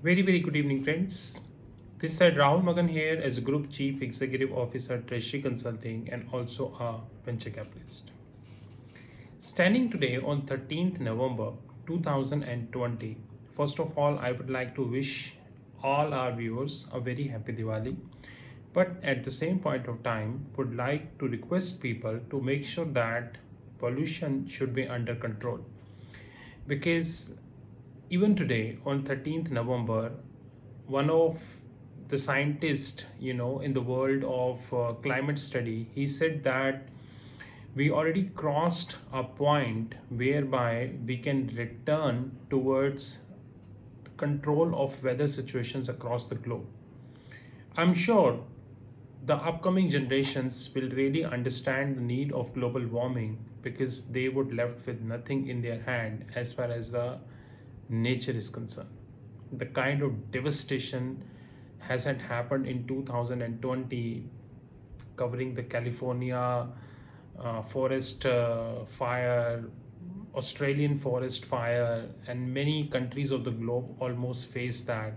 Very good evening, friends. This side Rahul Magan here as a Group Chief Executive Officer, Treasury Consulting, and also a venture capitalist. Standing today on 13th November 2020, first of all, I would like to wish all our viewers a very happy Diwali. But at the same point of time, would like to request people to make sure that pollution should be under control because even today on 13th November, one of the scientists in the world of climate study, he said that we already crossed a point whereby we can return towards the control of weather situations across the globe. I'm sure the upcoming generations will really understand the need of global warming because they would left with nothing in their hand as far as the nature is concerned. The kind of devastation hasn't happened in 2020, covering the California forest fire, Australian forest fire, and many countries of the globe almost face that.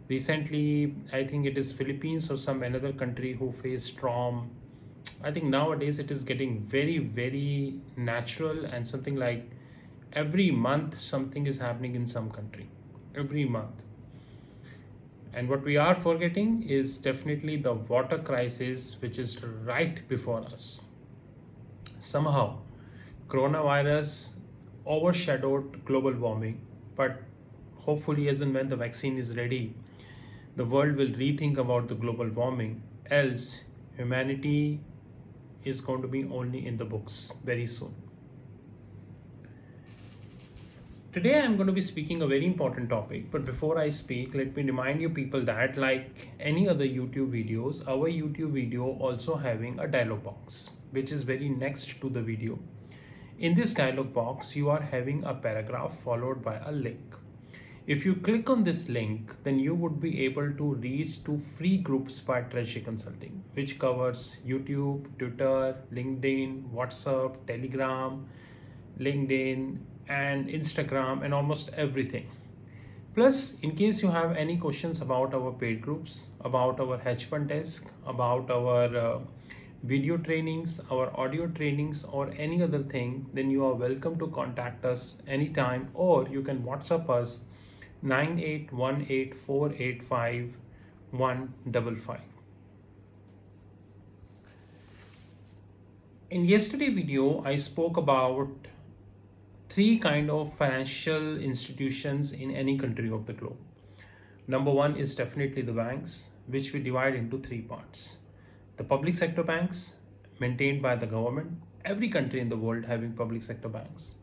Recently, I think it is Philippines or some another country who faced storm. I think nowadays it is getting very natural and something like every month something is happening in some country. Every month. And what we are forgetting is definitely the water crisis, which is right before us. Somehow, coronavirus overshadowed global warming, but hopefully, as and when the vaccine is ready, the world will rethink about the global warming. Else, humanity is going to be only in the books very soon. Today I'm going to be speaking a very important topic, but before I speak, let me remind you people that like any other YouTube videos, our YouTube video also having a dialog box, which is very next to the video. In this dialog box, you are having a paragraph followed by a link. If you click on this link, then you would be able to reach to free groups by Treasury Consulting, which covers YouTube, Twitter, LinkedIn, WhatsApp, Telegram, LinkedIn, and Instagram, and almost everything. Plus, in case you have any questions about our paid groups, about our hedge fund desk, about our video trainings, our audio trainings, or any other thing, then you are welcome to contact us anytime, or you can WhatsApp us 9818485155. In yesterday video, I spoke about three kind of financial institutions in any country of the globe. Number one is definitely the banks, which we divide into three parts. The public sector banks maintained by the government, every country in the world having public sector banks.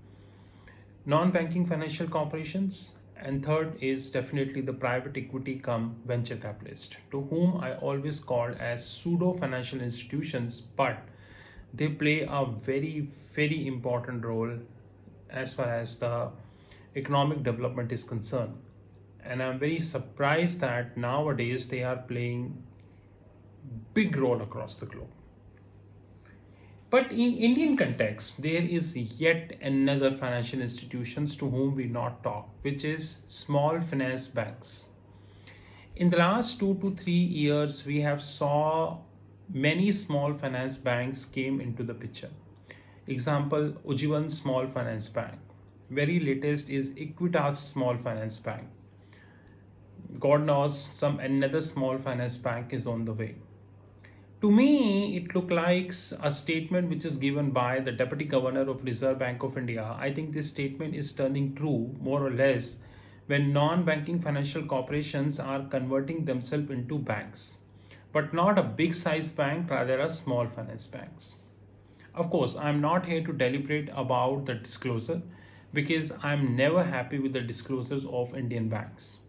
Non-banking financial corporations, and third is definitely the private equity come venture capitalist, to whom I always call as pseudo financial institutions, but they play a very important role as far as the economic development is concerned. And I'm very surprised that nowadays they are playing big role across the globe. But in Indian context, there is yet another financial institutions to whom we not talk, which is small finance banks. In the last 2 to 3 years, we have saw many small finance banks came into the picture. Example, Ujjivan Small Finance Bank. Very latest is Equitas Small Finance Bank. God knows some another small finance bank is on the way. To me, it looked like a statement which is given by the Deputy Governor of Reserve Bank of India. I think this statement is turning true more or less when non-banking financial corporations are converting themselves into banks, but not a big size bank, rather a small finance banks. Of course, I'm not here to deliberate about the disclosure because I'm never happy with the disclosures of Indian banks.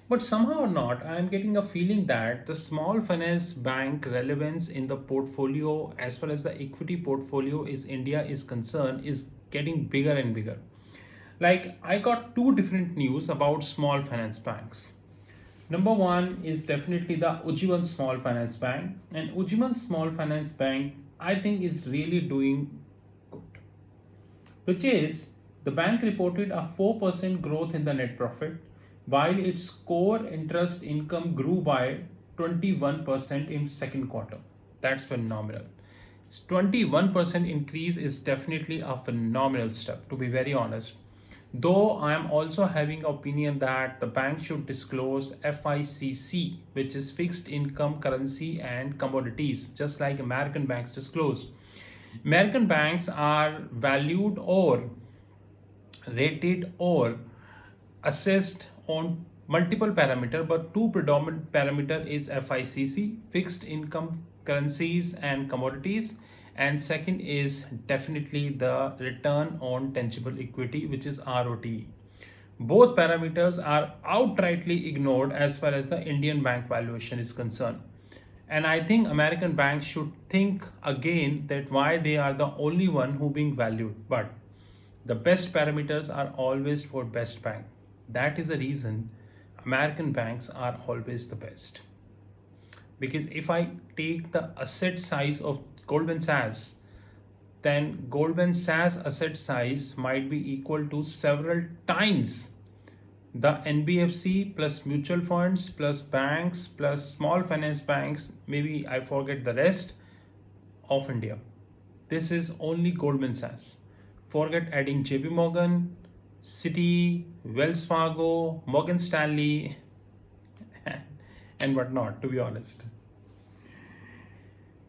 But somehow or not, I am getting a feeling that the small finance bank relevance in the portfolio as far as the equity portfolio is India is concerned is getting bigger and bigger. Like I got two different news about small finance banks. Number one is definitely the Ujjivan Small Finance Bank, and Ujjivan Small Finance Bank I think is really doing good, which is the bank reported a 4% growth in the net profit. while its core interest income grew by 21% in second quarter. That's phenomenal. 21% increase is definitely a phenomenal step, to be very honest. Though I am also having opinion that the bank should disclose FICC, which is fixed income, currency and commodities, just like American banks disclose. American banks are valued or rated or assessed on multiple parameter, but two predominant parameter is FICC, fixed income, currencies and commodities, and second is definitely the return on tangible equity, which is ROTE. Both parameters are outrightly ignored as far as the Indian bank valuation is concerned. And I think American banks should think again that why they are the only one who being valued. But the best parameters are always for best bank. That is the reason American banks are always the best. Because if I take the asset size of Goldman Sachs, then Goldman Sachs asset size might be equal to several times the NBFC plus mutual funds plus banks plus small finance banks, maybe I forget the rest, of India. This is only Goldman Sachs. Forget adding JP Morgan, Citi, Wells Fargo, Morgan Stanley, and whatnot, to be honest.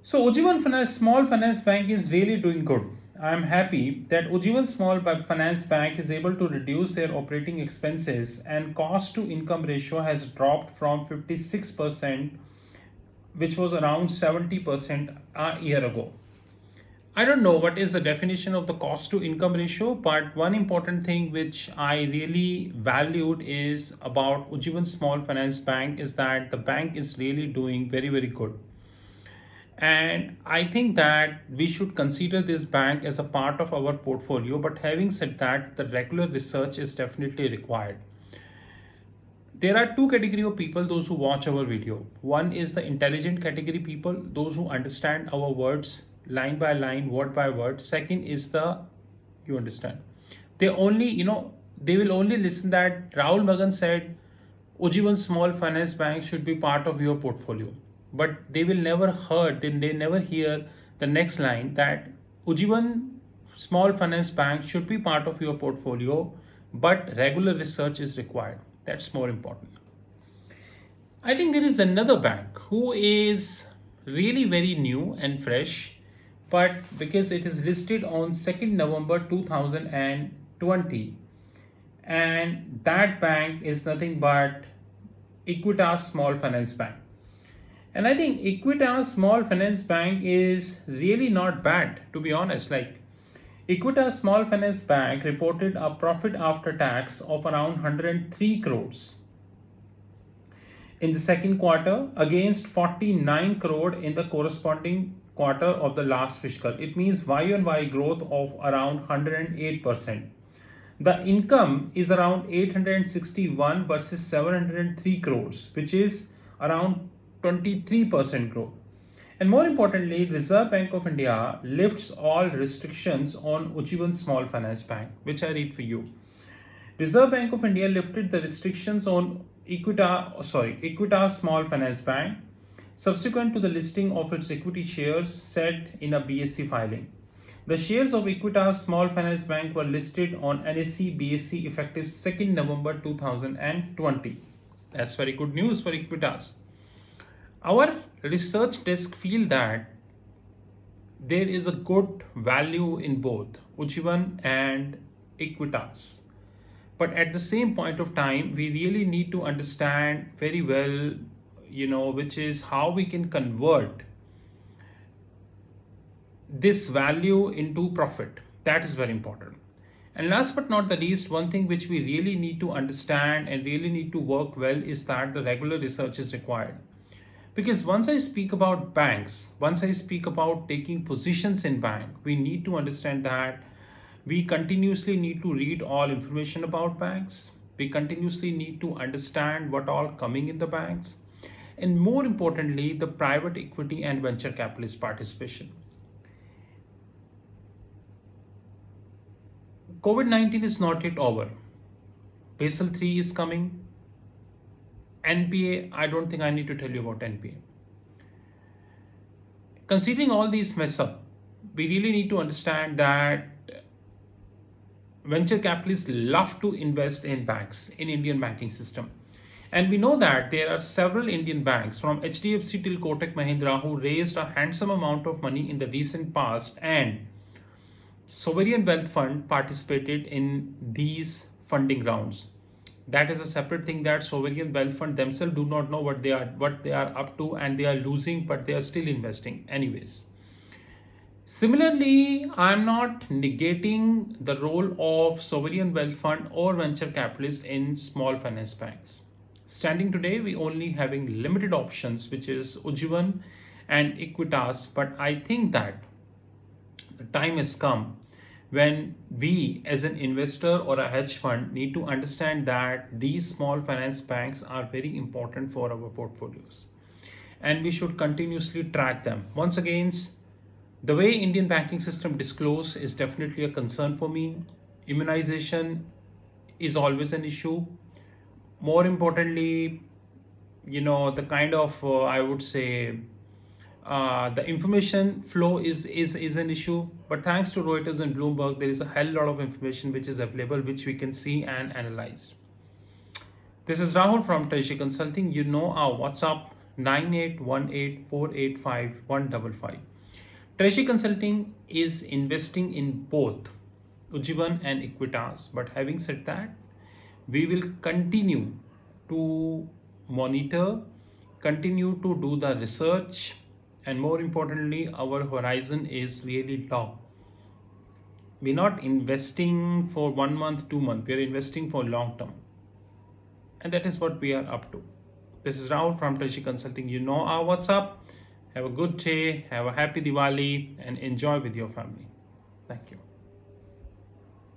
So Ujjivan Finance Small Finance Bank is really doing good. I am happy that Ujjivan Finance Bank is able to reduce their operating expenses and cost to income ratio has dropped from 56%, which was around 70% a year ago. I don't know what is the definition of the cost to income ratio, but one important thing which I really valued is about Ujjivan Small Finance Bank is that the bank is really doing very, very good. And I think that we should consider this bank as a part of our portfolio. But having said that, the regular research is definitely required. There are two category of people, those who watch our video. One is the intelligent category people, those who understand our words line by line, word by word. Second is you understand. They only, they will only listen that Rahul Magan said, Ujjivan Small Finance Bank should be part of your portfolio. But they will never they never hear the next line that Ujjivan Small Finance Bank should be part of your portfolio, but regular research is required. That's more important. I think there is another bank who is really very new and fresh, but because it is listed on 2nd November 2020, and that bank is nothing but Equitas Small Finance Bank. And I think Equitas Small Finance Bank is really not bad, to be honest. Like Equitas Small Finance Bank reported a profit after tax of around 103 crores in the second quarter against 49 crore in the corresponding quarter of the last fiscal. It means Y-on-Y growth of around 108%. The income is around 861 versus 703 crores, which is around 23% growth. And more importantly, Reserve Bank of India lifts all restrictions on Ujjivan Small Finance Bank, which I read for you. Reserve Bank of India lifted the restrictions on Equitas Small Finance Bank subsequent to the listing of its equity shares set in a BSE filing. The shares of Equitas Small Finance Bank were listed on NSE BSE effective 2nd November 2020. That's very good news for Equitas. Our research desk feel that there is a good value in both Ujjivan and Equitas. But at the same point of time, we really need to understand very well, which is how we can convert this value into profit. That is very important. And last but not the least, one thing which we really need to understand and really need to work well is that the regular research is required. Because once I speak about banks, once I speak about taking positions in bank, we need to understand that we continuously need to read all information about banks. We continuously need to understand what all coming in the banks. And more importantly, the private equity and venture capitalist participation. COVID-19 is not yet over. Basel III is coming. NPA, I don't think I need to tell you about NPA. Considering all these mess up, we really need to understand that venture capitalists love to invest in banks in Indian banking system. And we know that there are several Indian banks from HDFC till Kotak Mahindra who raised a handsome amount of money in the recent past, and Sovereign Wealth Fund participated in these funding rounds. That is a separate thing, that Sovereign Wealth Fund themselves do not know what they are up to, and they are losing, but they are still investing anyways. Similarly, I'm not negating the role of sovereign wealth fund or venture capitalists in small finance banks. Standing today, we only having limited options, which is Ujjivan and Equitas. But I think that the time has come when we, as an investor or a hedge fund, need to understand that these small finance banks are very important for our portfolios, and we should continuously track them. Once again, the way Indian banking system disclose is definitely a concern for me. Immunization is always an issue. More importantly, the kind of I would say the information flow is an issue. But thanks to Reuters and Bloomberg, there is a hell lot of information which is available, which we can see and analyze. This is Rahul from Treasury Consulting. You know our WhatsApp 9818485155. Treasury Consulting is investing in both Ujjivan and Equitas. But having said that, we will continue to monitor, continue to do the research, and more importantly, our horizon is really long. We're not investing for 1 month, 2 months, we're investing for long term. And that is what we are up to. This is Rahul from Treasury Consulting. You know our WhatsApp. Have a good day, have a happy Diwali, and enjoy with your family. Thank you.